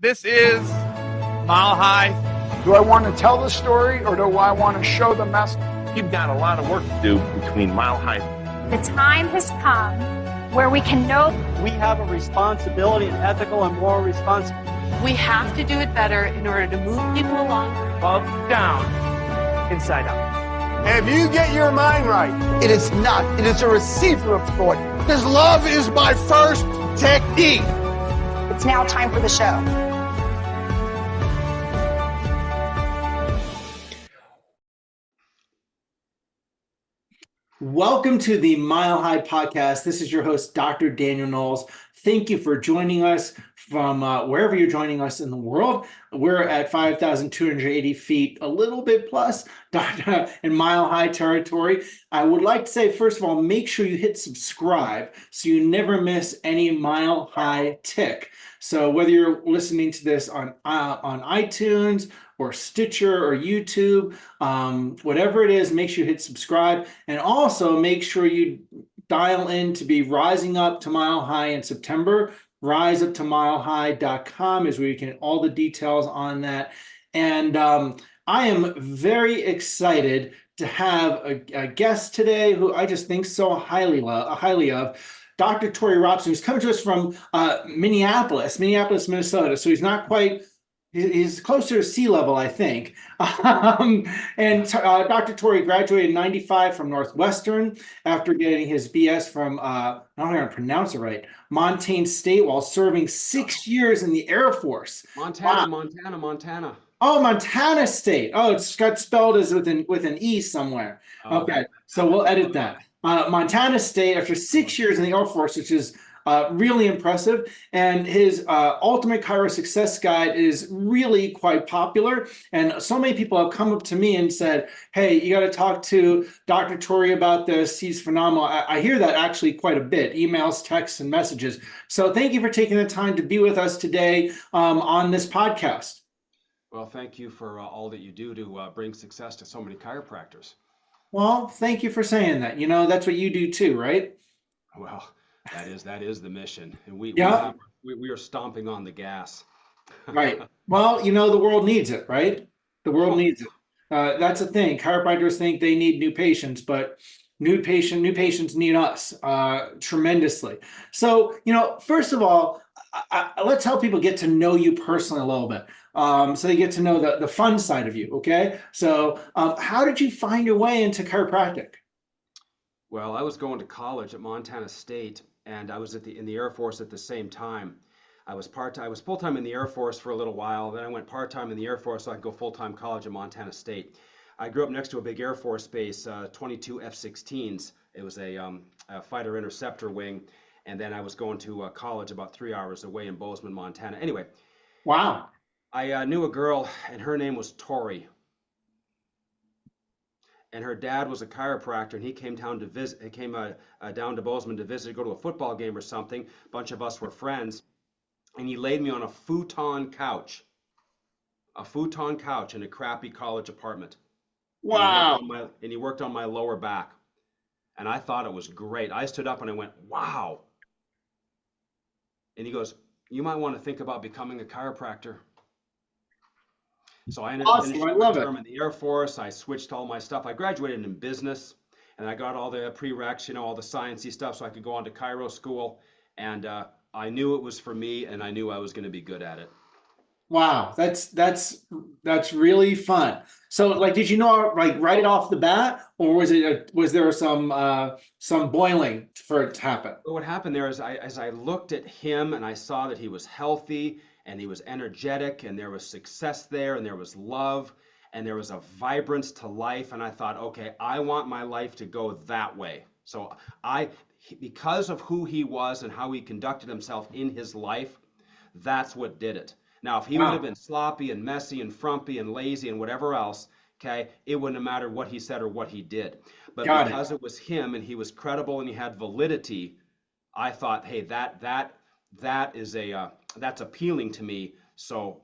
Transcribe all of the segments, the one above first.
This is Mile High. Do I want to tell the story or do I want to show the message? You've got a lot of work to do between Mile High. The time has come where we can know we have a responsibility, an ethical and moral responsibility. We have to do it better in order to move people along. Above, down, inside out. If you get your mind right, it is not. It is a receiver of thought. Because love is my first technique. it's now time for the show. Welcome to the Mile High Podcast. This is your host, Dr. Daniel Knowles. Thank you for joining us from wherever you're joining us in the world. We're at 5,280 feet, a little bit plus in Mile High territory. I would like to say, first of all, make sure you hit subscribe so you never miss any Mile High tick. So whether you're listening to this on iTunes or Stitcher or YouTube, whatever it is, make sure you hit subscribe. And also make sure you dial in to be rising up to Mile High in September. riseuptomilehigh.com is where you can get all the details on that. And I am very excited to have a guest today who I just think so highly of. Dr. Tory Robson, who's coming to us from Minneapolis, Minnesota. So he's not quite, he's closer to sea level, I think. And Dr. Tory graduated in '95 from Northwestern after getting his BS from, I don't know how to pronounce it right, Montana State, while serving 6 years in the Air Force. Montana. Oh, Montana State. Oh, it's got spelled as with an E somewhere. Okay, so we'll edit that. Montana State after 6 years in the Air Force, which is really impressive. And his Ultimate Chiro Success Guide is really quite popular. And so many people have come up to me and said, hey, you got to talk to Dr. Tory about this. He's phenomenal. I hear that actually quite a bit, emails, texts, and messages. So thank you for taking the time to be with us today on this podcast. Well, thank you for all that you do to bring success to so many chiropractors. Well, thank you for saying that. You know, that's what you do too, right? Well, that is the mission. And we are stomping on the gas. Right. Well, you know, the world needs it, right? The world needs it. That's the thing. Chiropractors think they need new patients, but new patients need us tremendously. So, you know, first of all, let's help people get to know you personally a little bit. So they get to know the fun side of you, okay? So how did you find your way into chiropractic? Well, I was going to college at Montana State, and I was in the Air Force at the same time. I was full-time in the Air Force for a little while, then I went part-time in the Air Force so I could go full-time college at Montana State. I grew up next to a big Air Force base, 22 F-16s. It was a fighter interceptor wing, and then I was going to college about 3 hours away in Bozeman, Montana. Anyway. Wow. I knew a girl, and her name was Tory. And her dad was a chiropractor, and he came down to visit. He came down to Bozeman to visit, go to a football game or something. A bunch of us were friends, and he laid me on a futon couch in a crappy college apartment. Wow. And he worked on my lower back, and I thought it was great. I stood up and I went, wow. And he goes, you might want to think about becoming a chiropractor. So I ended up finishing my term in the Air Force. I switched all my stuff. I graduated in business, and I got all the prereqs, you know, all the sciencey stuff, so I could go on to chiro school. And I knew it was for me, and I knew I was going to be good at it. Wow, that's really fun. So, like, did you know like right off the bat, or was there some boiling for it to happen? Well, what happened there is as I looked at him and I saw that he was healthy and he was energetic and there was success there and there was love and there was a vibrance to life, and I thought, okay, I want my life to go that way. So because of who he was and how he conducted himself in his life, that's what did it. Now, if he would have been sloppy and messy and frumpy and lazy and whatever else, okay, it wouldn't have mattered what he said or what he did. But because it was him and he was credible and he had validity, I thought, hey, that's appealing to me. So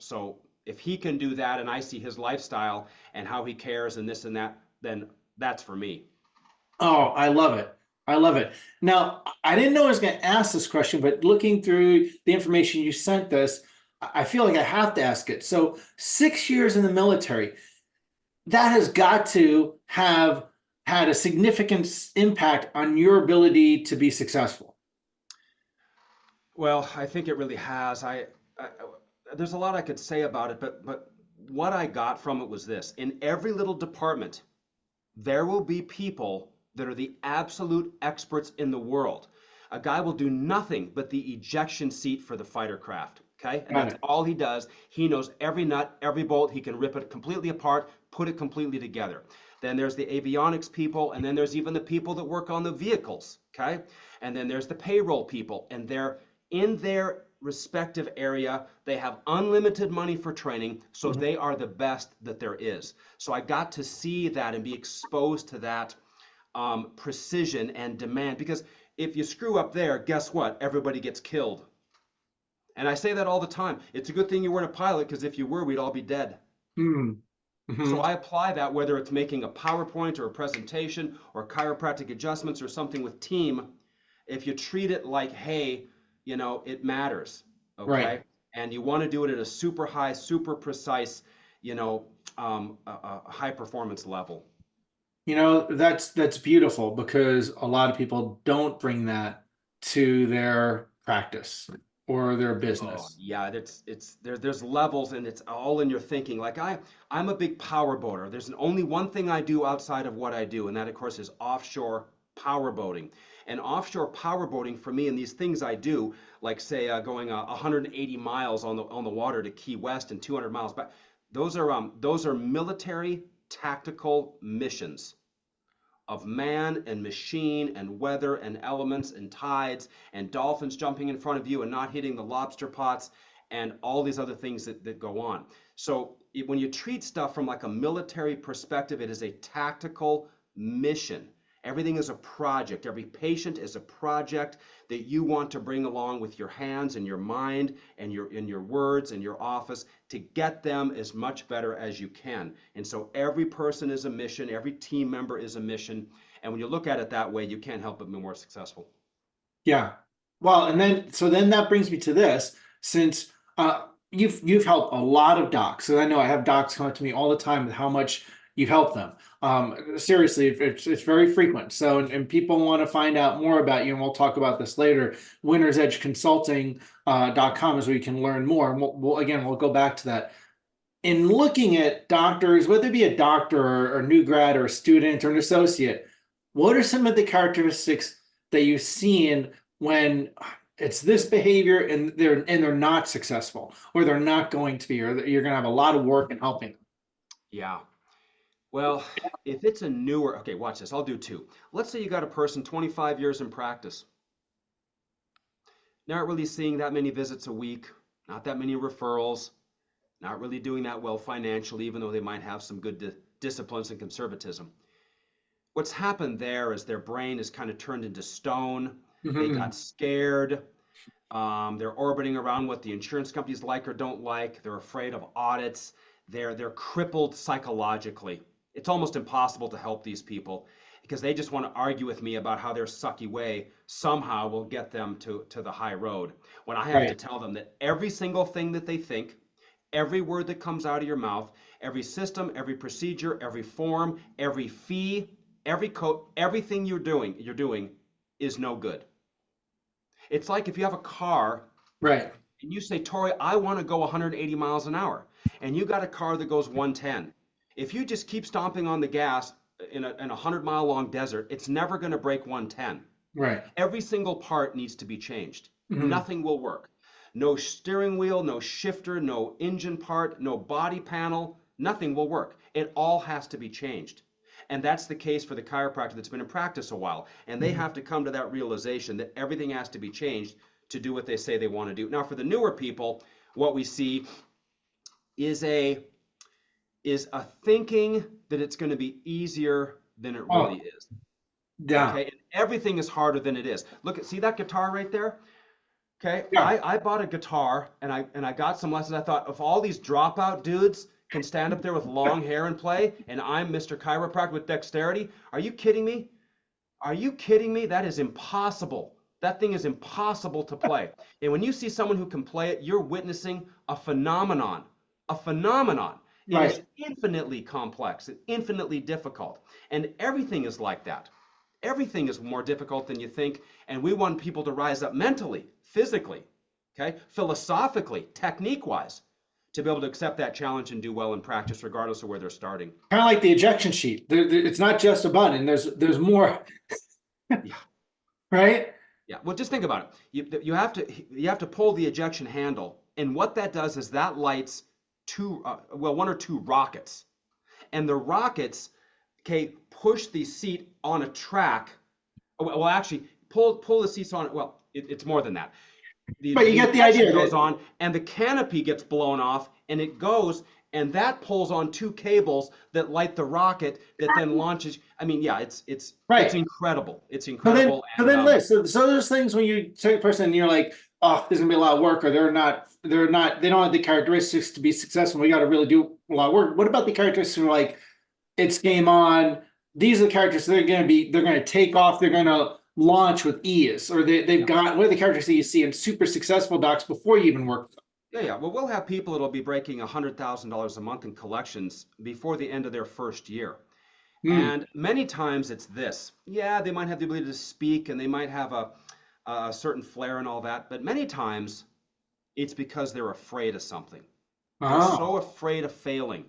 if he can do that and I see his lifestyle and how he cares and this and that, then that's for me. Oh, I love it. I love it. Now, I didn't know I was going to ask this question, but looking through the information you sent us, I feel like I have to ask it. So 6 years in the military, that has got to have had a significant impact on your ability to be successful. Well, I think it really has. There's a lot I could say about it, but what I got from it was this: in every little department, there will be people that are the absolute experts in the world. A guy will do nothing but the ejection seat for the fighter craft. Okay, and that's all he does. He knows every nut, every bolt. He can rip it completely apart, put it completely together. Then there's the avionics people, and then there's even the people that work on the vehicles. Okay, and then there's the payroll people, and they're in their respective area. They have unlimited money for training, so they are the best that there is. So I got to see that and be exposed to that precision and demand, because if you screw up there, guess what? Everybody gets killed. And I say that all the time. It's a good thing you weren't a pilot, because if you were, we'd all be dead. So I apply that, whether it's making a PowerPoint or a presentation or chiropractic adjustments or something with team. If you treat it like, hey, you know, it matters, okay? Right. And you want to do it at a super high, super precise, you know, a high performance level. You know, that's beautiful, because a lot of people don't bring that to their practice or their business. Oh, yeah, there's levels, and it's all in your thinking. Like I'm a big power boater. There's only one thing I do outside of what I do, and that of course is offshore power boating. And offshore power boating for me, and these things I do, like say going 180 miles on the water to Key West and 200 miles back, those are military tactical missions of man and machine and weather and elements and tides and dolphins jumping in front of you and not hitting the lobster pots and all these other things that go on. So when you treat stuff from like a military perspective, it is a tactical mission. Everything is a project. Every patient is a project that you want to bring along with your hands and your mind and your words and your office to get them as much better as you can. And so every person is a mission. Every team member is a mission. And when you look at it that way, you can't help but be more successful. Yeah. Well, and then that brings me to this, since you've helped a lot of docs. So I know I have docs come up to me all the time with how much you've helped them. Seriously, it's very frequent. So, and people want to find out more about you, and we'll talk about this later. winnersedgeconsulting.com is where you can learn more. And we'll go back to that. In looking at doctors, whether it be a doctor or new grad or a student or an associate, what are some of the characteristics that you've seen when it's this behavior and they're not successful, or they're not going to be, or you're going to have a lot of work in helping them? Yeah. Well, if it's a newer, okay, watch this. I'll do two. Let's say you got a person 25 years in practice. Not really seeing that many visits a week, not that many referrals, not really doing that well financially, even though they might have some good disciplines and conservatism. What's happened there is their brain is kind of turned into stone. They got scared. They're orbiting around what the insurance companies like or don't like. They're afraid of audits. They're crippled psychologically. It's almost impossible to help these people, because they just want to argue with me about how their sucky way somehow will get them to the high road, when I have to tell them that every single thing that they think, every word that comes out of your mouth, every system, every procedure, every form, every fee, every code, everything you're doing is no good. It's like if you have a car, Right, and you say, Tory, I want to go 180 miles an hour, and you got a car that goes 110. If you just keep stomping on the gas in a 100-mile long desert, it's never going to break 110. right. Every single part needs to be changed. Nothing will work. No steering wheel, no shifter, no engine part, no body panel, nothing will work. It all has to be changed. And that's the case for the chiropractor that's been in practice a while. And they have to come to that realization that everything has to be changed to do what they say they want to do. Now, for the newer people, what we see is a thinking that it's going to be easier than it really is. Yeah. Okay, and everything is harder than it is. See that guitar right there? Okay, Yeah. I bought a guitar and I got some lessons. I thought, if all these dropout dudes can stand up there with long hair and play, and I'm Mr. Chiropractic with dexterity, are you kidding me? Are you kidding me? That is impossible. That thing is impossible to play. And when you see someone who can play it, you're witnessing a phenomenon, a phenomenon. It Right. is infinitely complex and infinitely difficult. And everything is like that. Everything is more difficult than you think. And we want people to rise up mentally, physically, okay, philosophically, technique-wise, to be able to accept that challenge and do well in practice, regardless of where they're starting. Kind of like the ejection sheet. It's not just a button. There's more, Yeah. right? Yeah. Well, just think about it. You have to pull the ejection handle, and what that does is that lights one or two rockets, and the rockets, okay, push the seat on a track. Well, actually, pull the seats on. Well, it's more than that. But you get the ejection idea. Goes on, and the canopy gets blown off, and it goes, and that pulls on two cables that light the rocket that then launches. I mean, yeah, it's Right. It's incredible. It's So incredible. so there's things when you take a person and you're like, oh, there's gonna be a lot of work, or they don't have the characteristics to be successful. We got to really do a lot of work. What about the characteristics who are like, it's game on? These are the characteristics they're gonna take off, they're gonna launch with ease, or they've got, what are the characteristics you see in super successful docs before you even work with them? Yeah. Well, we'll have people that'll be breaking $100,000 a month in collections before the end of their first year. And many times it's this. Yeah, they might have the ability to speak and they might have a certain flair and all that, but many times it's because they're afraid of something. They're so afraid of failing.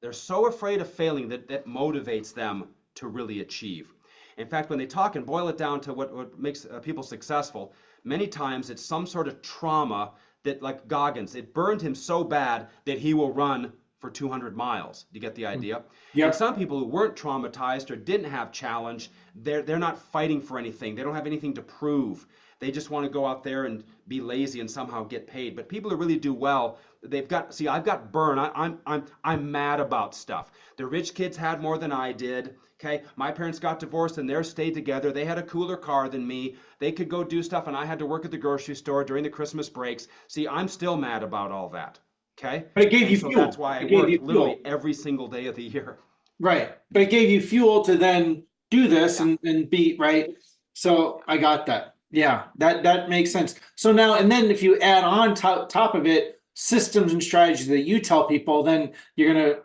They're so afraid of failing that motivates them to really achieve. In fact, when they talk and boil it down to what makes people successful, many times it's some sort of trauma that, like Goggins, it burned him so bad that he will run for 200 miles. Do you get the idea? Yep. And some people who weren't traumatized or didn't have challenge, they're not fighting for anything. They don't have anything to prove. They just want to go out there and be lazy and somehow get paid. But people who really do well, I've got burn. I'm mad about stuff. The rich kids had more than I did. Okay, my parents got divorced and they stayed together. They had a cooler car than me. They could go do stuff and I had to work at the grocery store during the Christmas breaks. See, I'm still mad about all that. Okay? But it gave you fuel. That's why I work literally every single day of the year. Right. But it gave you fuel to then do this and be right. So I got that. Yeah, that makes sense. So now, and then if you add on top of it, systems and strategies that you tell people, then you're gonna,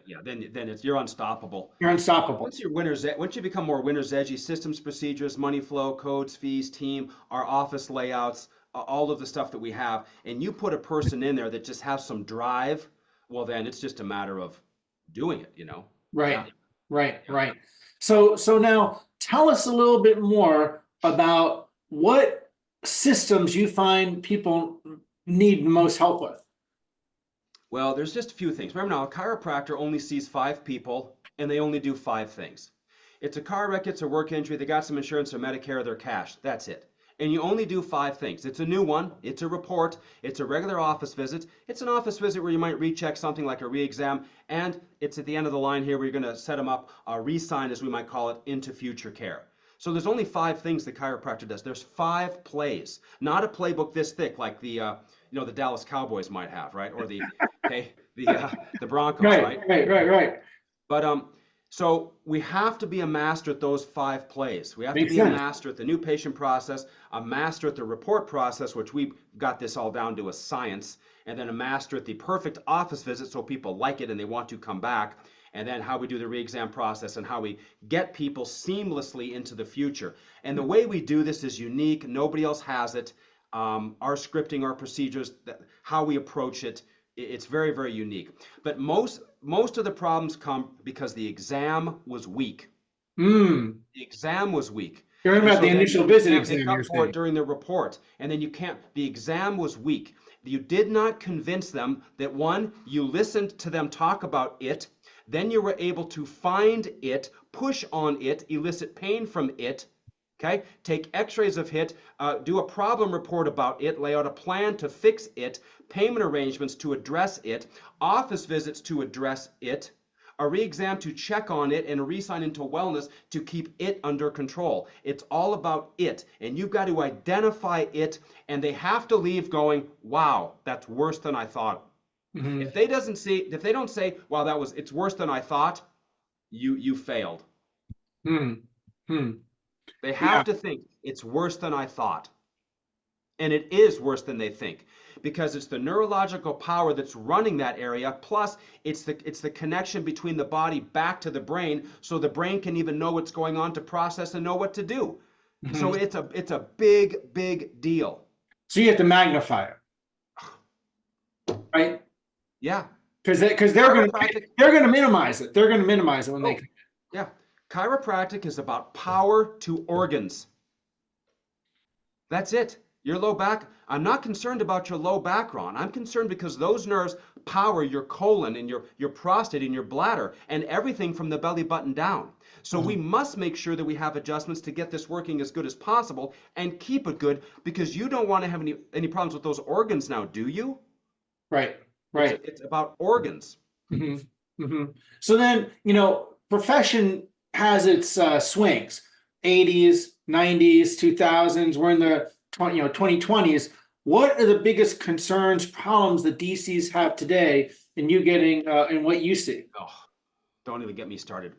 Yeah, then you're unstoppable. You're unstoppable. Once you become more winner's edgy, systems, procedures, money flow, codes, fees, team, our office layouts, all of the stuff that we have, and you put a person in there that just has some drive, well, then it's just a matter of doing it, Right, right. So now tell us a little bit more about what systems you find people need the most help with. Well, there's just a few things. Remember now, a chiropractor only sees 5 people and they only do 5 things. It's a car wreck, it's a work injury, they got some insurance or Medicare or their cash. That's it. And you only do 5 things. It's a new one, it's a report, it's a regular office visit, it's an office visit where you might recheck something like a re-exam, and it's at the end of the line here where you're going to set them up, re-sign as we might call it, into future care. So there's only 5 things the chiropractor does. There's 5 plays, not a playbook this thick like the the Dallas Cowboys might have, right? Or the Broncos, right? Right. But so we have to be a master at those 5 plays. We have Makes to be sense. a master at the new patient process, a master at the report process, which we've got this all down to a science, and then a master at the perfect office visit so people like it and they want to come back, and then how we do the re-exam process and how we get people seamlessly into the future. And the way we do this is unique. Nobody else has it. Our scripting, our procedures, how we approach it, it's very, very unique. But most of the problems come because the exam was weak. The exam was weak. You're talking about the initial visit exam. They cut for it during the report, and then you can't. The exam was weak. You did not convince them that, one, you listened to them talk about it, then you were able to find it, push on it, elicit pain from it. Okay, take x-rays of it, do a problem report about it, lay out a plan to fix it, payment arrangements to address it, office visits to address it, a re-exam to check on it, and a re-sign into wellness to keep it under control. It's all about it, and you've got to identify it, and they have to leave going, wow, that's worse than I thought. Mm-hmm. If they don't say, wow, it's worse than I thought, you failed. They have to think it's worse than I thought. And it is worse than they think. because it's the neurological power that's running that area, plus it's the connection between the body back to the brain, so the brain can even know what's going on to process and know what to do. So it's a big deal. So you have to magnify it, right? Yeah. Because they're going to minimize it. They're going to minimize it when they. Yeah. Chiropractic is about power to organs. That's it. Your low back. I'm not concerned about your low back, Ron. I'm concerned because those nerves power your colon and your prostate and your bladder and everything from the belly button down. So we must make sure that we have adjustments to get this working as good as possible and keep it good, because you don't want to have any problems with those organs now, do you? Right. It's about organs. So then, profession has its swings. 80s, 90s, 2000s. We're in the 2020s. What are the biggest concerns, problems that DCs have today in you getting and what you see? Oh, don't even get me started.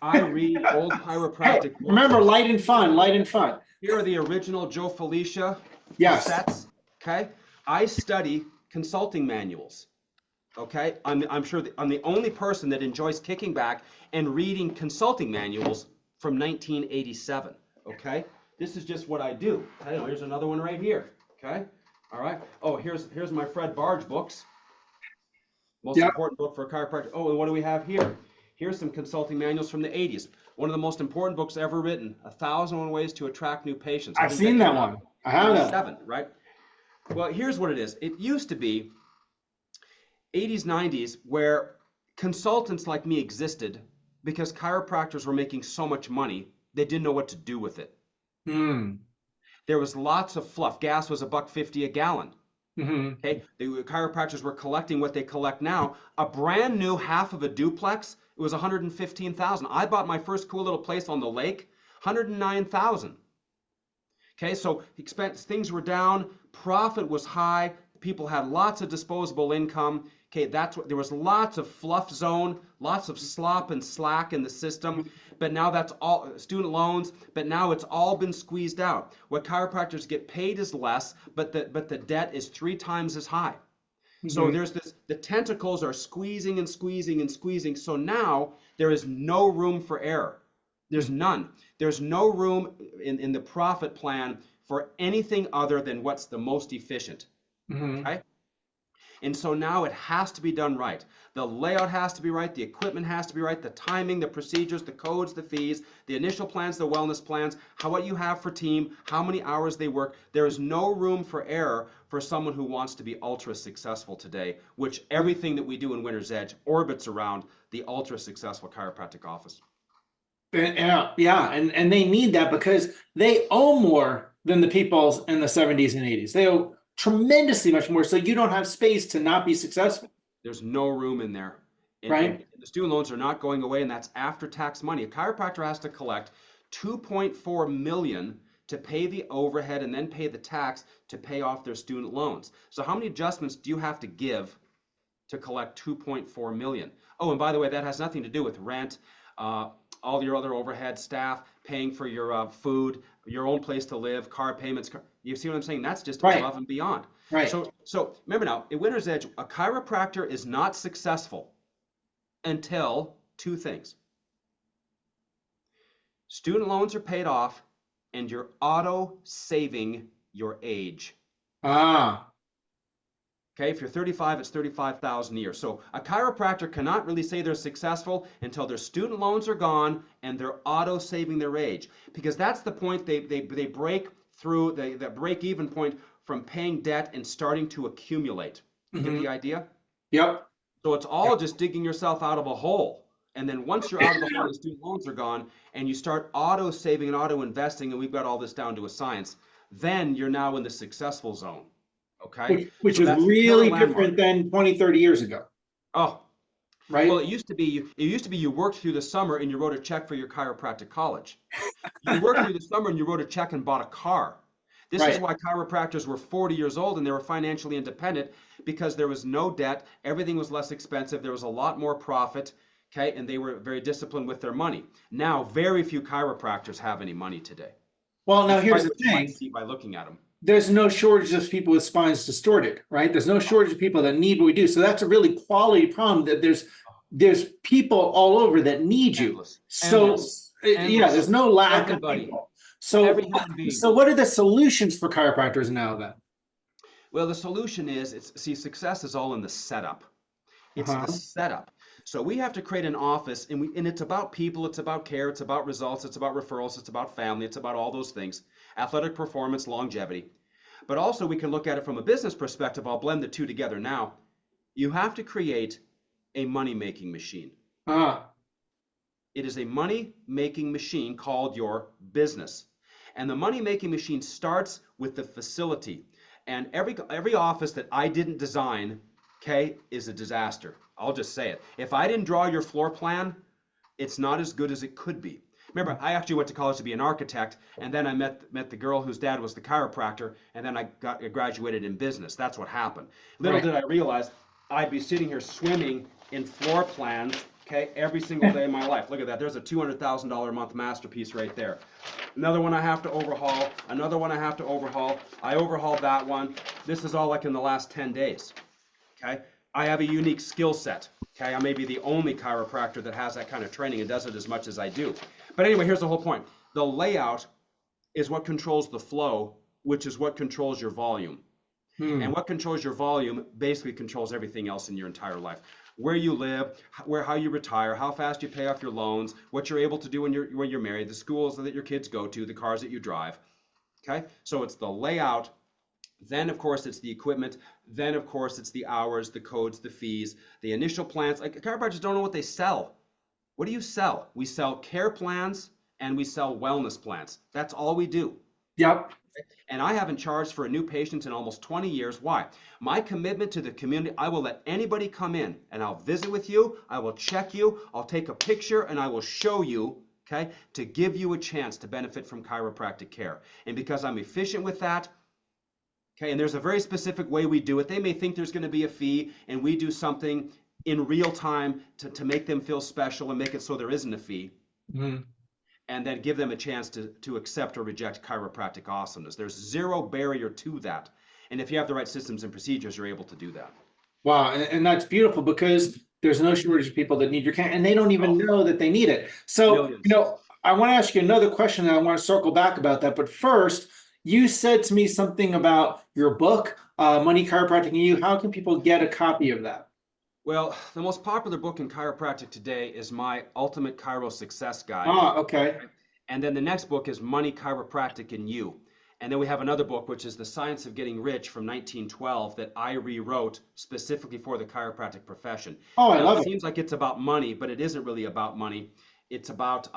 I read old chiropractic books. Remember, light and fun. Here are the original Joe Felicia sets. Okay, I study consulting manuals. Okay, I'm sure I'm the only person that enjoys kicking back and reading consulting manuals from 1987. Okay, this is just what I do. Okay, here's another one right here. Okay, all right. Oh, here's my Fred Barge books. Most important book for a chiropractor. Oh, and what do we have here? Here's some consulting manuals from the 80s. One of the most important books ever written, 1,001 Ways to Attract New Patients. I've seen that one. I have that. 7, right? Well, here's what it is. It used to be 80s, 90s, where consultants like me existed because chiropractors were making so much money, they didn't know what to do with it. There was lots of fluff. Gas was $1.50 a gallon. Okay, the chiropractors were collecting what they collect now. A brand new half of a duplex, it was $115,000. I bought my first cool little place on the lake, $109,000. Okay, so things were down, profit was high, people had lots of disposable income. Okay, there was lots of fluff zone, lots of slop and slack in the system, but now that's all student loans, but now it's all been squeezed out. What chiropractors get paid is less, but the debt is 3 times as high. So there's the tentacles are squeezing and squeezing and squeezing. So now there is no room for error. There's none. There's no room in the profit plan for anything other than what's the most efficient. Okay? And so now it has to be done right. The layout has to be right. The equipment has to be right. The timing, the procedures, the codes, the fees, the initial plans, the wellness plans, what you have for team, how many hours they work. There is no room for error for someone who wants to be ultra successful today, which everything that we do in Winter's Edge orbits around the ultra successful chiropractic office. And they need that because they owe more than the people in the 70s and 80s. They owe tremendously much more, so you don't have space to not be successful. There's no room in there. Right. The student loans are not going away, and that's after-tax money. A chiropractor has to collect $2.4 million to pay the overhead and then pay the tax to pay off their student loans. So how many adjustments do you have to give to collect $2.4 million? Oh, and by the way, that has nothing to do with rent, all your other overhead, staff, paying for your food, your own place to live, car payments. You see what I'm saying? That's just above and beyond. Right. So remember now, at Winter's Edge, a chiropractor is not successful until 2 things. Student loans are paid off and you're auto-saving your age. Okay, if you're 35, it's $35,000 a year. So a chiropractor cannot really say they're successful until their student loans are gone and they're auto-saving their age. Because that's the point they break through, the break-even point from paying debt and starting to accumulate. You get the idea? Yep. So it's all just digging yourself out of a hole. And then once you're out of the hole, the student loans are gone, and you start auto-saving and auto-investing, and we've got all this down to a science, then you're now in the successful zone. Okay, which is really different than 20, 30 years ago. Oh, right. Well, it used to be you worked through the summer and you wrote a check for your chiropractic college. You worked through the summer and you wrote a check and bought a car. This is why chiropractors were 40 years old and they were financially independent, because there was no debt, everything was less expensive, there was a lot more profit, okay, and they were very disciplined with their money. Now, very few chiropractors have any money today. Well, now here's the thing. See by looking at them. there's no shortage of people with spines distorted, right? There's no shortage of people that need what we do. So that's a really quality problem, that there's people all over that need you. Endless. So Endless. yeah, Endless. there's no lack Everybody. of people. So Every human being. so what are the solutions for chiropractors now then? Well, the solution is, success is all in the setup. It's the setup. So we have to create an office, and it's about people, it's about care, it's about results, it's about referrals, it's about family, it's about all those things, athletic performance, longevity. But also we can look at it from a business perspective. I'll blend the two together now. You have to create a money-making machine. It is a money-making machine called your business. And the money-making machine starts with the facility. And every office that I didn't design, okay, is a disaster. I'll just say it. If I didn't draw your floor plan, it's not as good as it could be. Remember, I actually went to college to be an architect, and then I met the girl whose dad was the chiropractor, and then I graduated in business. That's what happened. Little did I realize I'd be sitting here swimming in floor plans, okay, every single day of my life. Look at that. There's a $200,000 a month masterpiece right there. Another one I have to overhaul. Another one I have to overhaul. I overhauled that one. This is all like in the last 10 days, okay? I have a unique skill set, okay? I may be the only chiropractor that has that kind of training and does it as much as I do. But anyway, here's the whole point. The layout is what controls the flow, which is what controls your volume. And what controls your volume basically controls everything else in your entire life. Where you live, how you retire, how fast you pay off your loans, what you're able to do when you're married, the schools that your kids go to, the cars that you drive. Okay? So it's the layout. Then, of course, it's the equipment. Then, of course, it's the hours, the codes, the fees, the initial plans. Like, chiropractors don't know what they sell. What do you sell? We sell care plans and we sell wellness plans. That's all we do. Yep. And I haven't charged for a new patient in almost 20 years. Why? My commitment to the community, I will let anybody come in and I'll visit with you, I will check you, I'll take a picture, and I will show you, okay, to give you a chance to benefit from chiropractic care. And because I'm efficient with that, okay, and there's a very specific way we do it. They may think there's going to be a fee, and we do something in real time to make them feel special and make it so there isn't a fee. And then give them a chance to accept or reject chiropractic awesomeness. There's zero barrier to that. And if you have the right systems and procedures, you're able to do that. Wow, and that's beautiful, because there's no shortage of people that need your care, and they don't even know that they need it. So, Millions. I want to ask you another question, and I want to circle back about that. But first, you said to me something about your book, Money Chiropractic and You. How can people get a copy of that? Well, the most popular book in chiropractic today is my Ultimate Chiro Success Guide. Okay. And then the next book is Money Chiropractic and You. And then we have another book, which is The Science of Getting Rich from 1912, that I rewrote specifically for the chiropractic profession. Oh, I love it. It seems like it's about money, but it isn't really about money. It's about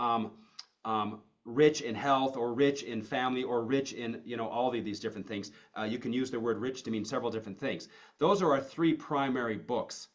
rich in health, or rich in family, or rich in, all of these different things. You can use the word rich to mean several different things. Those are our three primary books.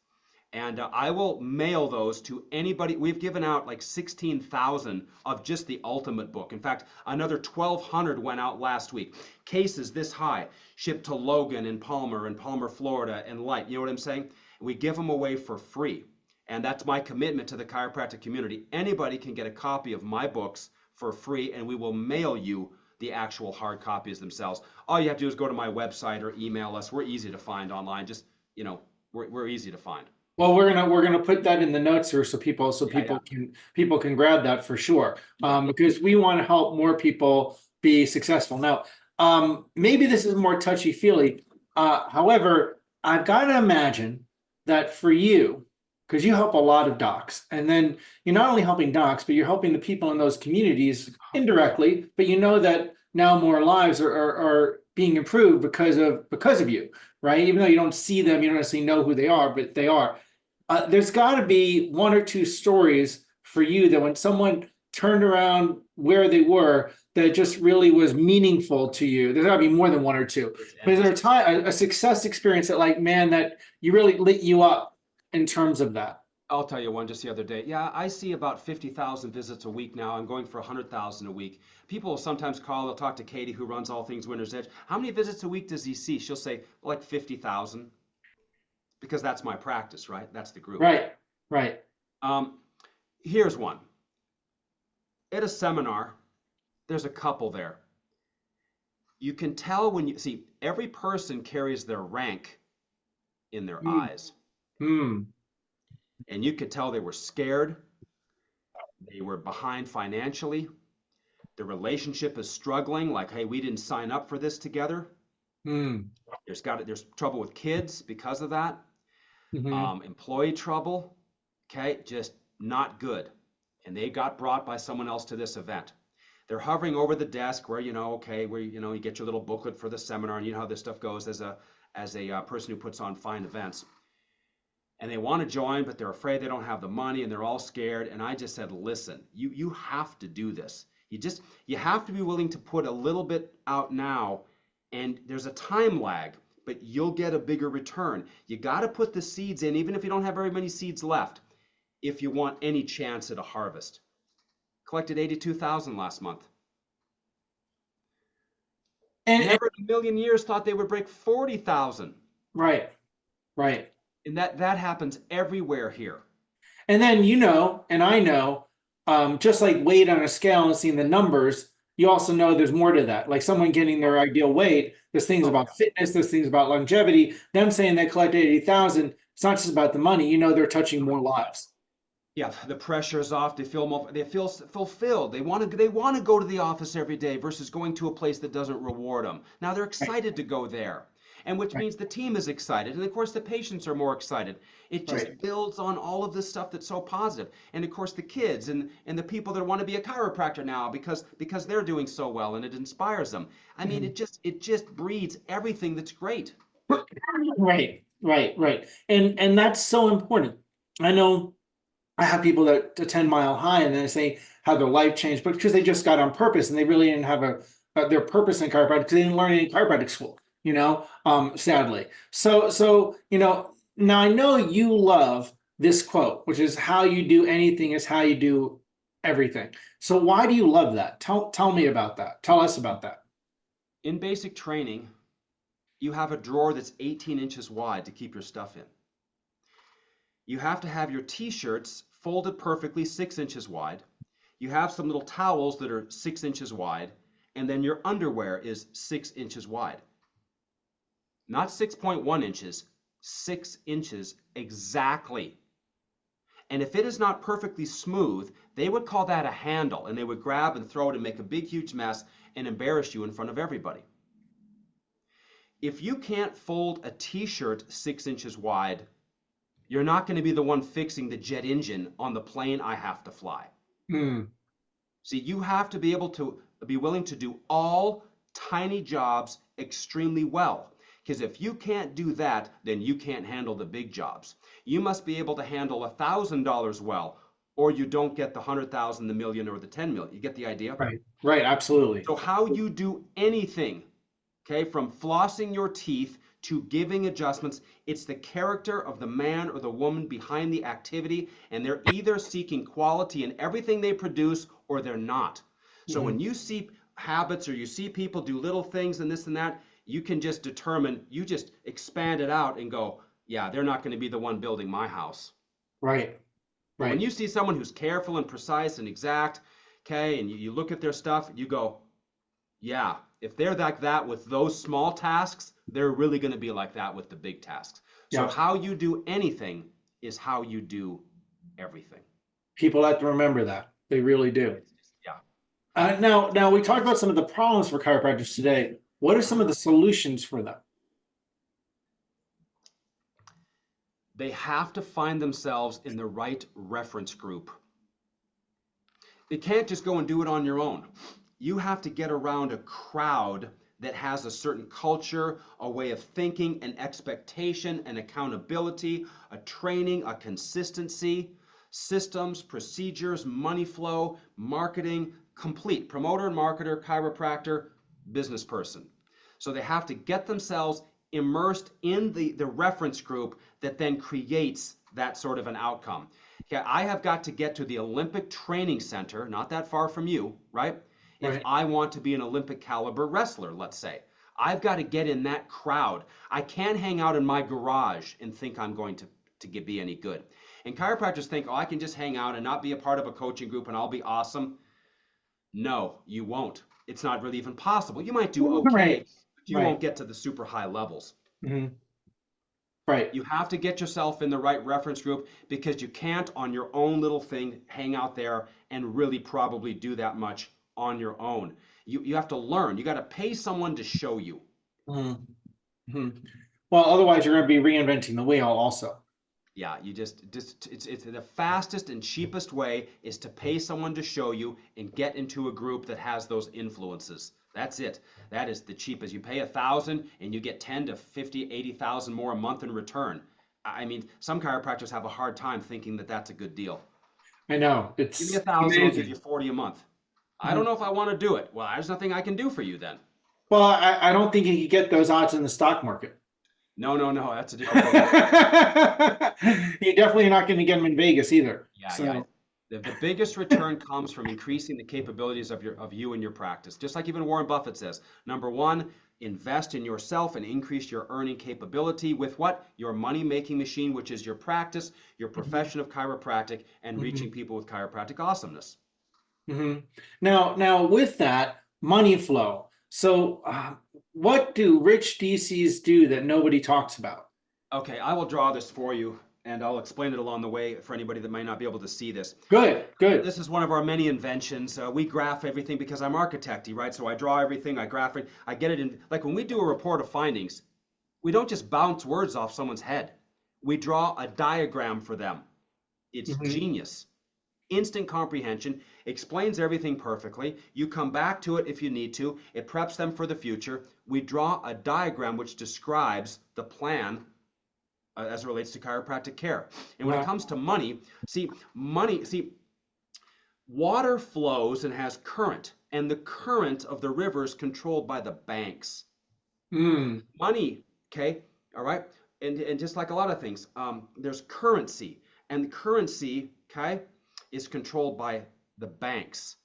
And I will mail those to anybody. We've given out like 16,000 of just the Ultimate book. In fact, another 1,200 went out last week. Cases this high, shipped to Logan and Palmer, Florida, and Light. You know what I'm saying? We give them away for free. And that's my commitment to the chiropractic community. Anybody can get a copy of my books for free, and we will mail you the actual hard copies themselves. All you have to do is go to my website or email us. We're easy to find online. Just, we're easy to find. Well, we're gonna put that in the notes here, so people can grab that for sure, because we want to help more people be successful. Now, maybe this is more touchy-feely. However, I've got to imagine that for you, because you help a lot of docs, and then you're not only helping docs, but you're helping the people in those communities indirectly. But you know that now more lives are being improved because of you, right? Even though you don't see them, you don't necessarily know who they are, but they are. There's got to be one or two stories for you that when someone turned around where they were, that just really was meaningful to you. There's got to be more than one or two. But is there a success experience that, like, man, that you really lit you up in terms of that? I'll tell you one just the other day. Yeah, I see about 50,000 visits a week now. I'm going for 100,000 a week. People will sometimes call, they'll talk to Katie, who runs All Things Winner's Edge. How many visits a week does he see? She'll say, like 50,000. Because that's my practice, right? That's the group. Right. Here's one. At a seminar, there's a couple there. You can tell when you see every person carries their rank in their eyes. Hmm. And you could tell they were scared, they were behind financially, the relationship is struggling, like, hey, we didn't sign up for this together. Hmm. There's trouble with kids because of that. Hmm. Employee trouble, okay, just not good. And they got brought by someone else to this event. They're hovering over the desk where, where, you get your little booklet for the seminar, and you know how this stuff goes as a person who puts on fine events. And they want to join, but they're afraid they don't have the money, and they're all scared. And I just said, listen, you have to do this. You have to be willing to put a little bit out now, and there's a time lag, but you'll get a bigger return. You got to put the seeds in, even if you don't have very many seeds left, if you want any chance at a harvest. Collected 82,000 last month. And Never in a million years thought they would break 40,000. right, right. And that happens everywhere here. And then and I know, just like weight on a scale and seeing the numbers, you also know there's more to that. Like someone getting their ideal weight, there's things about fitness, there's things about longevity. Them saying they collected 80,000, it's not just about the money. They're touching more lives. Yeah, the pressure is off. They feel fulfilled. They want to go to the office every day versus going to a place that doesn't reward them. Now they're excited to go there, and which means the team is excited, and of course the patients are more excited. It just builds on all of this stuff that's so positive. And of course the kids and the people that want to be a chiropractor now because they're doing so well, and it inspires them. I mean, it just breeds everything that's great. Right. And that's so important. I know I have people that attend Mile High and they say how their life changed, but because they just got on purpose and they really didn't have their purpose in chiropractic because they didn't learn any chiropractic school, sadly. So, now I know you love this quote, which is how you do anything is how you do everything. So why do you love that? Tell me about that. Tell us about that. In basic training, you have a drawer that's 18 inches wide to keep your stuff in. You have to have your t-shirts folded perfectly 6 inches wide. You have some little towels that are 6 inches wide, and then your underwear is 6 inches wide. Not 6.1 inches, 6 inches exactly. And if it is not perfectly smooth, they would call that a handle, and they would grab and throw it and make a big, huge mess and embarrass you in front of everybody. If you can't fold a t-shirt 6 inches wide, you're not going to be the one fixing the jet engine on the plane I have to fly. See, you have to be able to be willing to do all tiny jobs extremely well. Because if you can't do that, then you can't handle the big jobs. You must be able to handle $1,000 well, or you don't get the 100,000, the million, or the 10 million. You get the idea? Right, absolutely. So how you do anything, okay, from flossing your teeth to giving adjustments, it's the character of the man or the woman behind the activity, and they're either seeking quality in everything they produce or they're not. So when you see habits or you see people do little things and this and that, you can just determine, you just expand it out and go, yeah, they're not going to be the one building my house. Right. When you see someone who's careful and precise and exact, okay, and you look at their stuff, you go, yeah, if they're like that with those small tasks, they're really going to be like that with the big tasks. So how you do anything is how you do everything. People have to remember that. They really do. Yeah. Now we talked about some of the problems for chiropractors today. What are some of the solutions for them? They have to find themselves in the right reference group. They can't just go and do it on your own. You have to get around a crowd that has a certain culture, a way of thinking, an expectation, an accountability, a training, a consistency, systems, procedures, money flow, marketing, complete promoter and marketer, chiropractor, business person. So they have to get themselves immersed in the reference group that then creates that sort of an outcome. Okay, I have got to get to the Olympic Training Center, not that far from you, right? If I want to be an Olympic caliber wrestler, let's say, I've got to get in that crowd. I can't hang out in my garage and think I'm going to be any good. And chiropractors think, oh, I can just hang out and not be a part of a coaching group and I'll be awesome. No, you won't. it's not really even possible. You might do okay, Right. but you Right. won't get to the super high levels. Mhm. Right. You have to get yourself in the right reference group because you can't on your own little thing hang out there and really probably do that much on your own. You have to learn. You got to pay someone to show you. Mhm. Mhm. Well, otherwise you're going to be reinventing the wheel also. Yeah, you just it's the fastest and cheapest way is to pay someone to show you and get into a group that has those influences. That's it. That is the cheapest. You pay 1,000 and you get 10 to 50, 80,000 more a month in return. I mean, some chiropractors have a hard time thinking that that's a good deal. I know. Give It's me 1,000, I'll give amazing. you 40 a month. I don't Mhm. know if I want to do it. Well, there's nothing I can do for you then. Well, I don't think you could get those odds in the stock market. No, that's a different thing. You're definitely not going to get them in Vegas either. Yeah, So, yeah. The biggest return comes from increasing the capabilities of you and your practice. Just like even Warren Buffett says, number one, invest in yourself and increase your earning capability with what? Your money-making machine, which is your practice, your profession of chiropractic, and reaching people with chiropractic awesomeness. mhm. Now with that money flow. So, what do rich DCs do that nobody talks about? Okay, I will draw this for you, and I'll explain it along the way for anybody that might not be able to see this. Good. This is one of our many inventions. We graph everything because I'm architecty, right? So I draw everything, I graph it, I get it in. Like when we do a report of findings, we don't just bounce words off someone's head. We draw a diagram for them. It's Mhm. genius. Instant comprehension, explains everything perfectly. You come back to it if you need to. It preps them for the future. We draw a diagram which describes the plan as it relates to chiropractic care. And when it comes to money, water flows and has current, and the current of the river is controlled by the banks. Mm. Money, okay, all right, and just like a lot of things, there's currency, and the currency, okay, is controlled by the banks.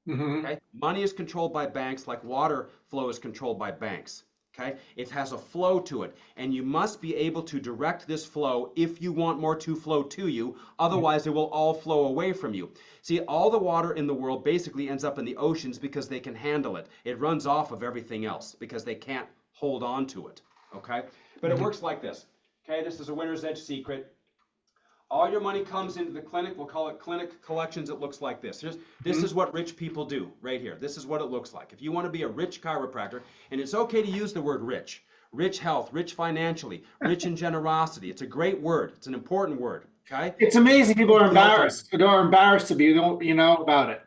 Mhm. Okay, money is controlled by banks, like water flow is controlled by banks. Okay, it has a flow to it, and you must be able to direct this flow if you want more to flow to you. Otherwise, it will all flow away from you. See, all the water in the world basically ends up in the oceans because they can handle it. It runs off of everything else because they can't hold on to it. Okay, but it works like this. Okay, this is a winner's edge secret. All your money comes into the clinic. We'll call it clinic collections. It looks like this. This is what rich people do right here. This is what it looks like. If you want to be a rich chiropractor, and it's okay to use the word rich, rich health, rich financially, rich in generosity. It's a great word. It's an important word. Okay. It's amazing people are embarrassed. They're embarrassed to be, about it.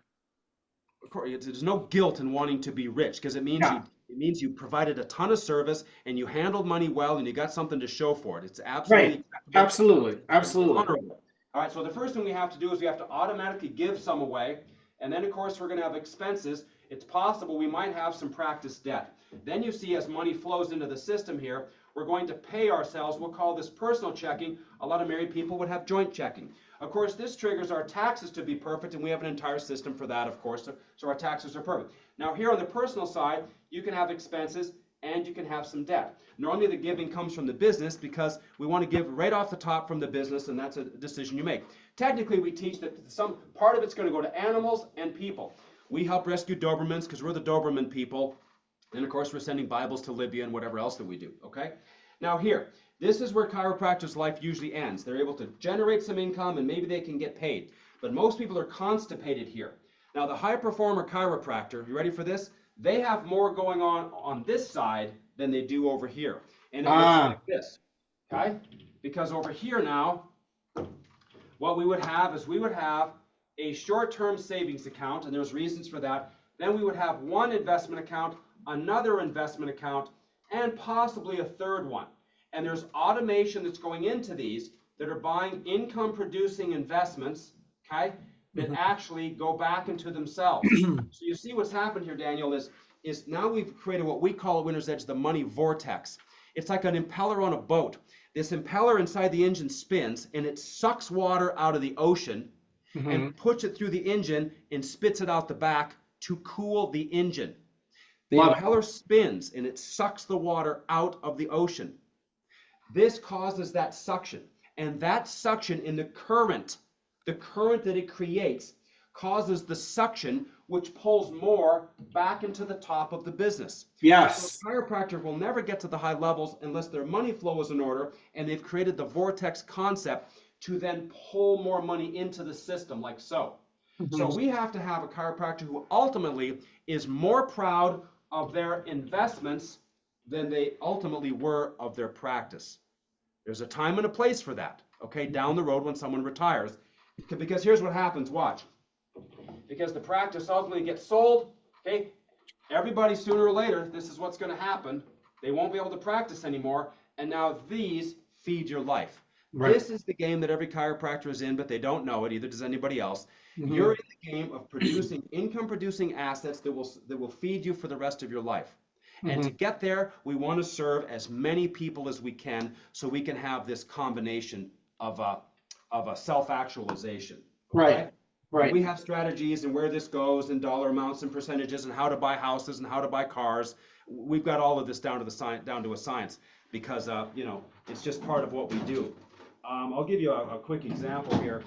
Of course, there's no guilt in wanting to be rich because it means Yeah. you provided a ton of service and you handled money well and you got something to show for it. It's absolutely Right. Absolutely. Absolutely. honorable. All right, so the first thing we have to do is we have to automatically give some away. And then, of course, we're going to have expenses. It's possible we might have some practice debt. Then you see as money flows into the system here, we're going to pay ourselves. We'll call this personal checking. A lot of married people would have joint checking. Of course, this triggers our taxes to be perfect, and we have an entire system for that, of course, so our taxes are perfect. Now, here on the personal side, you can have expenses and you can have some debt. Normally, the giving comes from the business because we want to give right off the top from the business, and that's a decision you make. Technically, we teach that some part of it's going to go to animals and people. We help rescue Dobermans because we're the Doberman people. And of course, we're sending Bibles to Libya and whatever else that we do, okay? Now here, this is where chiropractors' life usually ends. They're able to generate some income and maybe they can get paid. But most people are constipated here. Now the high performer chiropractor, you ready for this? They have more going on this side than they do over here. And it looks like this, okay? Because over here now, what we would have is we would have a short-term savings account, and there's reasons for that. Then we would have one investment account, another investment account, and possibly a third one. And there's automation that's going into these that are buying income-producing investments, okay, that actually go back into themselves. So you see what's happened here, Daniel, is now we've created what we call at Winner's Edge the money vortex. It's like an impeller on a boat. This impeller inside the engine spins, and it sucks water out of the ocean and puts it through the engine and spits it out the back to cool the engine. The impeller spins and it sucks the water out of the ocean. This causes that suction, and that suction in the current that it creates causes the suction, which pulls more back into the top of the business. Yes. So a chiropractor will never get to the high levels unless their money flow is in order and they've created the vortex concept to then pull more money into the system, like so. So we have to have a chiropractor who ultimately is more proud of their investments than they ultimately were of their practice. There's a time and a place for that, okay, down the road when someone retires. Because here's what happens, watch. Because the practice ultimately gets sold, okay, everybody sooner or later, this is what's going to happen. They won't be able to practice anymore, and now these feed your life. Right. This is the game that every chiropractor is in, but they don't know it, either does anybody else. You're in the game of producing income-producing assets that will feed you for the rest of your life. And to get there, we want to serve as many people as we can so we can have this combination of a self-actualization. Okay? Right. We have strategies and where this goes and dollar amounts and percentages and how to buy houses and how to buy cars. We've got all of this down to a science because you know, it's just part of what we do. I'll give you a quick example here.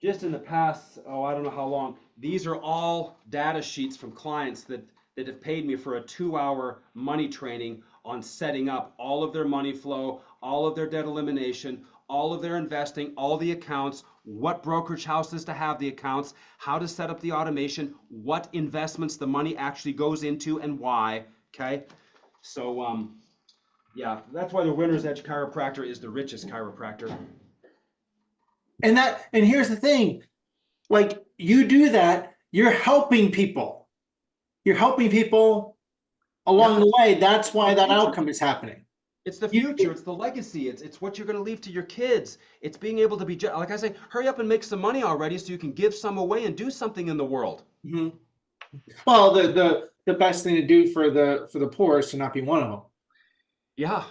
Just in the past, I don't know how long, these are all data sheets from clients that have paid me for a 2-hour money training on setting up all of their money flow, all of their debt elimination, all of their investing, all the accounts, what brokerage houses to have the accounts, how to set up the automation, what investments the money actually goes into and why, okay? So, yeah, that's why the Winner's Edge chiropractor is the richest chiropractor. And here's the thing, like you do that, you're helping people. You're helping people along the way. That's why that outcome is happening. It's the future. It's the legacy. It's what you're going to leave to your kids. It's being able to be, like I say, hurry up and make some money already so you can give some away and do something in the world. Well, the best thing to do for the poor is to not be one of them. Yeah.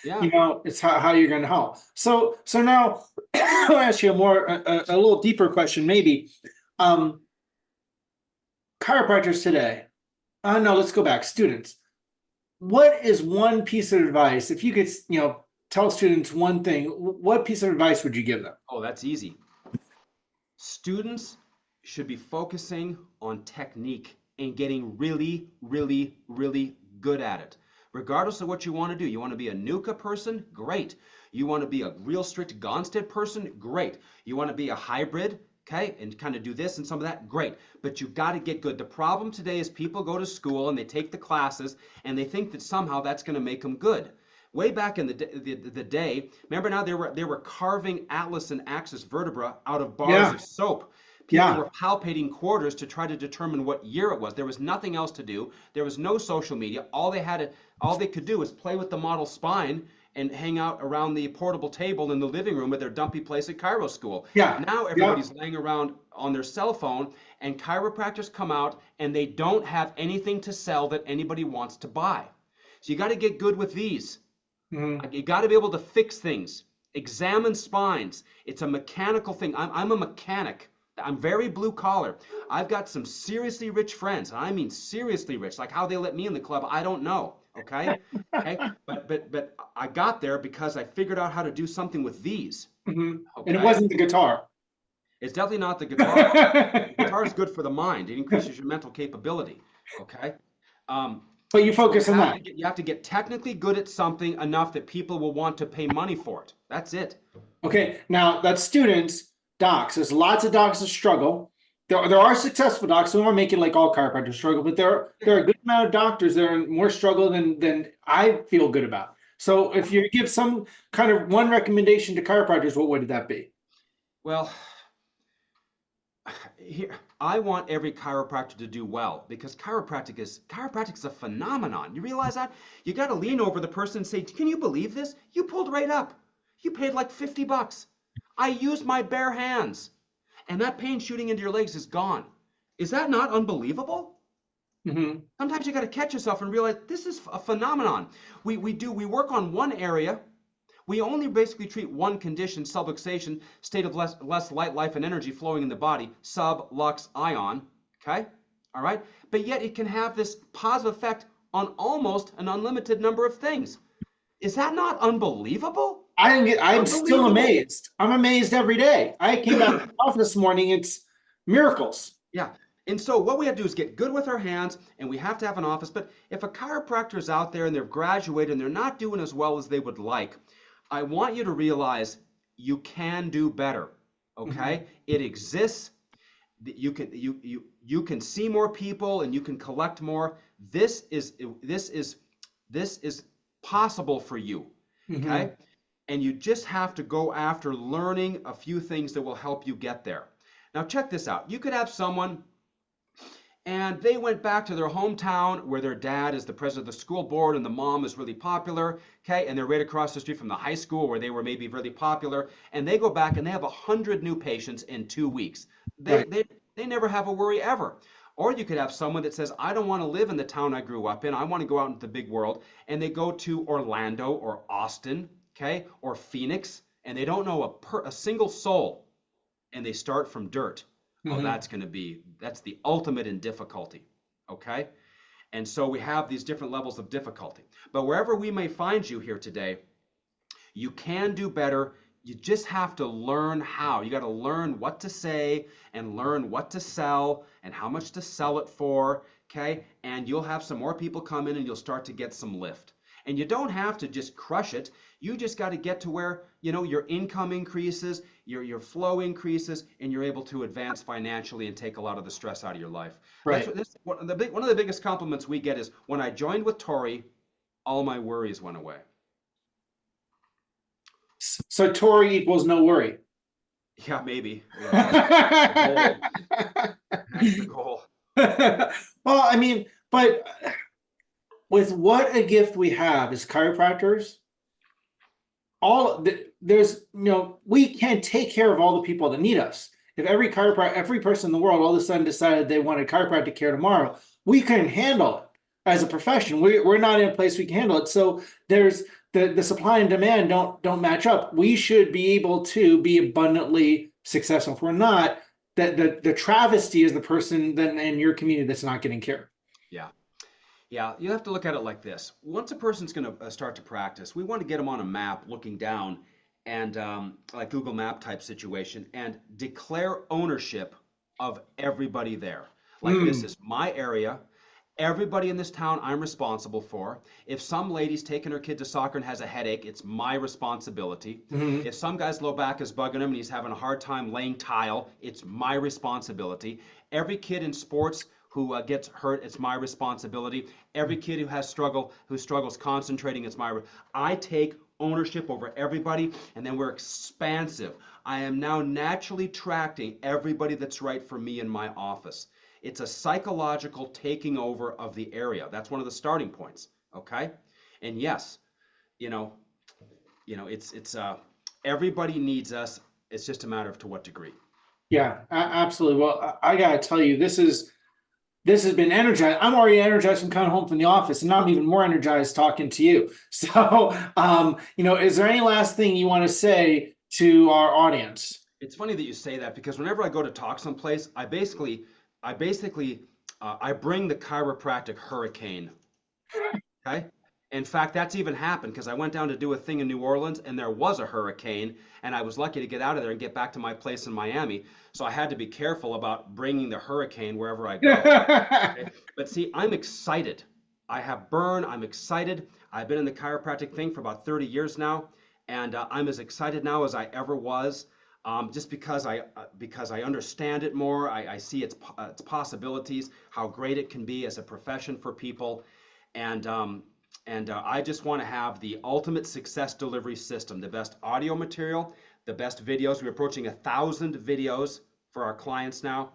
Yeah. You know, it's how you're going to help. So now I'll ask you a little deeper question, maybe. Chiropractors today. No, let's go back. Students. What is one piece of advice, if you could, you know, tell students one thing, what piece of advice would you give them? Oh, that's easy. Students should be focusing on technique and getting really, really, really good at it. Regardless of what you want to do. You want to be a NUCA person? Great. You want to be a real strict Gonstead person? Great. You want to be a hybrid? Okay, and kind of do this and some of that, great. But you got to get good. The problem today is people go to school and they take the classes and they think that somehow that's going to make them good. Way back in the day, remember now they were carving atlas and axis vertebra out of bars of soap. People were palpating quarters to try to determine what year it was. There was nothing else to do. There was no social media. All they could do was play with the model spine and hang out around the portable table in the living room at their dumpy place at Chiro school. Now everybody's laying around on their cell phone, and chiropractors come out and they don't have anything to sell that anybody wants to buy. So you got to get good with these. You got to be able to fix things, examine spines. It's a mechanical thing. I'm a mechanic. I'm very blue collar. I've got some seriously rich friends. I mean seriously rich. Like how they let me in the club, I don't know. Okay? But I got there because I figured out how to do something with these. Okay? And it wasn't the guitar. It's definitely not the guitar. The guitar is good for the mind. It increases your mental capability. Okay? But you focus on that. You have to get technically good at something enough that people will want to pay money for it. That's it. Okay, now that's students, docs. There's lots of docs that struggle. There are successful docs. We won't make it like all chiropractors struggle, but there are a good amount of doctors that are more struggle than I feel good about. So if you give some kind of one recommendation to chiropractors, what would that be? Well, here I want every chiropractor to do well because chiropractic is a phenomenon. You realize that? You got to lean over the person and say, "Can you believe this? You pulled right up. You paid like $50. I used my bare hands. And that pain shooting into your legs is gone." Is that not unbelievable? Sometimes you got to catch yourself and realize this is a phenomenon. We work on one area. We only basically treat one condition, subluxation, state of less light, life, and energy flowing in the body, sublux ion, okay? All right? But yet it can have this positive effect on almost an unlimited number of things. Is that not unbelievable? I'm still amazed. I'm amazed every day. I came back to the office this morning. It's miracles. Yeah. And so what we have to do is get good with our hands, and we have to have an office. But if a chiropractor is out there and they've graduated and they're not doing as well as they would like, I want you to realize you can do better. Okay? It exists. You can see more people and you can collect more. This is possible for you. Okay? And you just have to go after learning a few things that will help you get there. Now check this out. You could have someone and they went back to their hometown where their dad is the president of the school board and the mom is really popular, okay? And they're right across the street from the high school where they were maybe really popular. And they go back and they have 100 new patients in 2 weeks. They never have a worry ever. Or you could have someone that says, I don't want to live in the town I grew up in. I want to go out into the big world. And they go to Orlando or Austin, okay, or Phoenix, and they don't know a single soul. And they start from dirt. Oh, that's the ultimate in difficulty, okay? And so we have these different levels of difficulty. But wherever we may find you here today, you can do better. You just have to learn how. You got to learn what to say and learn what to sell and how much to sell it for, okay? And you'll have some more people come in and you'll start to get some lift. And you don't have to just crush it. You just got to get to where, you know, your income increases, your flow increases, and you're able to advance financially and take a lot of the stress out of your life. Right. One of the biggest compliments we get is when I joined with Tory, all my worries went away. So Tory equals no worry. Yeah, maybe. Yeah, that's the goal. Well, I mean, but with what a gift we have as chiropractors, we can't take care of all the people that need us. If every person in the world all of a sudden decided they wanted chiropractic care tomorrow, we couldn't handle it as a profession. We're not in a place we can handle it. So there's the supply and demand don't match up. We should be able to be abundantly successful. If we're not, the travesty is the person in your community that's not getting care. Yeah. Yeah, you have to look at it like this. Once a person's going to start to practice, we want to get them on a map looking down and like Google Map type situation and declare ownership of everybody there. Like this is my area. Everybody in this town I'm responsible for. If some lady's taking her kid to soccer and has a headache, it's my responsibility. If some guy's low back is bugging him and he's having a hard time laying tile, it's my responsibility. Every kid in sports who gets hurt, it's my responsibility. Every kid who struggles concentrating, it's I take ownership over everybody, and then we're expansive. I am now naturally attracting everybody that's right for me in my office. It's a psychological taking over of the area. That's one of the starting points, okay? And yes, it's everybody needs us. It's just a matter of to what degree. Yeah, absolutely. Well, I gotta tell you, this has been energized. I'm already energized from coming home from the office, and now I'm even more energized talking to you. So, is there any last thing you want to say to our audience? It's funny that you say that because whenever I go to talk someplace, I bring the chiropractic hurricane. Okay. In fact, that's even happened because I went down to do a thing in New Orleans and there was a hurricane, and I was lucky to get out of there and get back to my place in Miami. So I had to be careful about bringing the hurricane wherever I go. Okay? But see, I'm excited. I have burn. I'm excited. I've been in the chiropractic thing for about 30 years now, and I'm as excited now as I ever was. Just because I understand it more, I see its possibilities, how great it can be as a profession for people, and I just want to have the ultimate success delivery system, the best audio material, the best videos. We're approaching 1,000 videos for our clients now,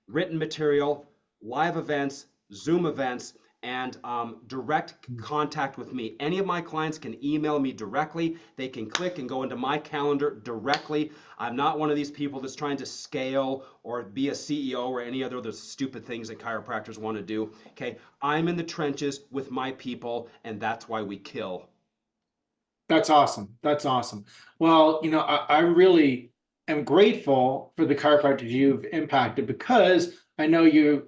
written material, live events, Zoom events, and direct contact with me. Any of my clients can email me directly. They can click and go into my calendar directly. I'm not one of these people that's trying to scale or be a CEO or any other of those stupid things that chiropractors want to do. Okay, I'm in the trenches with my people, and that's why we kill. That's awesome. That's awesome. Well, I really am grateful for the chiropractors you've impacted, because I know you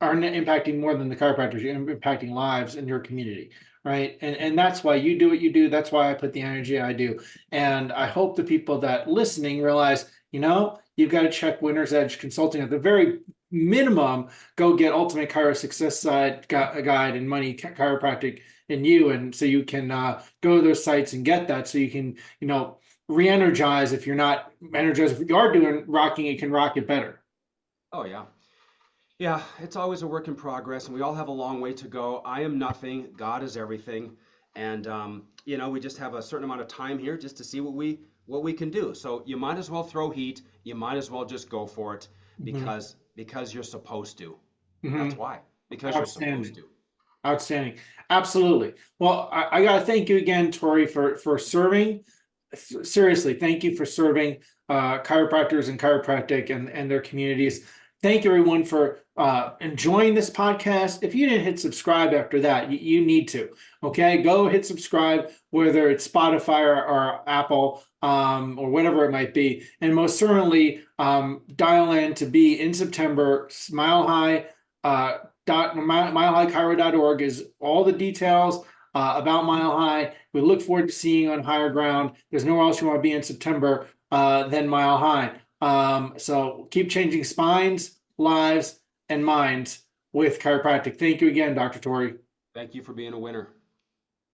are impacting more than the chiropractors. You're impacting lives in your community, right? And that's why you do what you do. That's why I put the energy I do. And I hope the people that listening realize, you've got to check Winner's Edge Consulting. At the very minimum, go get Ultimate Chiro Success Guide and Money Chiropractic in you. And so you can go to those sites and get that, so you can, re-energize. If you're not energized, if you are doing rocking, you can rock it better. Oh, yeah. Yeah, it's always a work in progress, and we all have a long way to go. I am nothing. God is everything. And, we just have a certain amount of time here just to see what we can do. So you might as well throw heat. You might as well just go for it because you're supposed to. That's why. Because you're supposed to. Outstanding. Absolutely. Well, I got to thank you again, Tory, for serving. Seriously, thank you for serving chiropractors and chiropractic and their communities. Thank you, everyone, for enjoying this podcast. If you didn't hit subscribe after that, you need to. Okay, go hit subscribe, whether it's Spotify or Apple or whatever it might be. And most certainly dial in to be in September. MileHighChiro.org is all the details about Mile High. We look forward to seeing you on higher ground. There's nowhere else you want to be in September than Mile High. So keep changing spines, lives, and minds with chiropractic. Thank you again, Dr. Tory. Thank you for being a winner.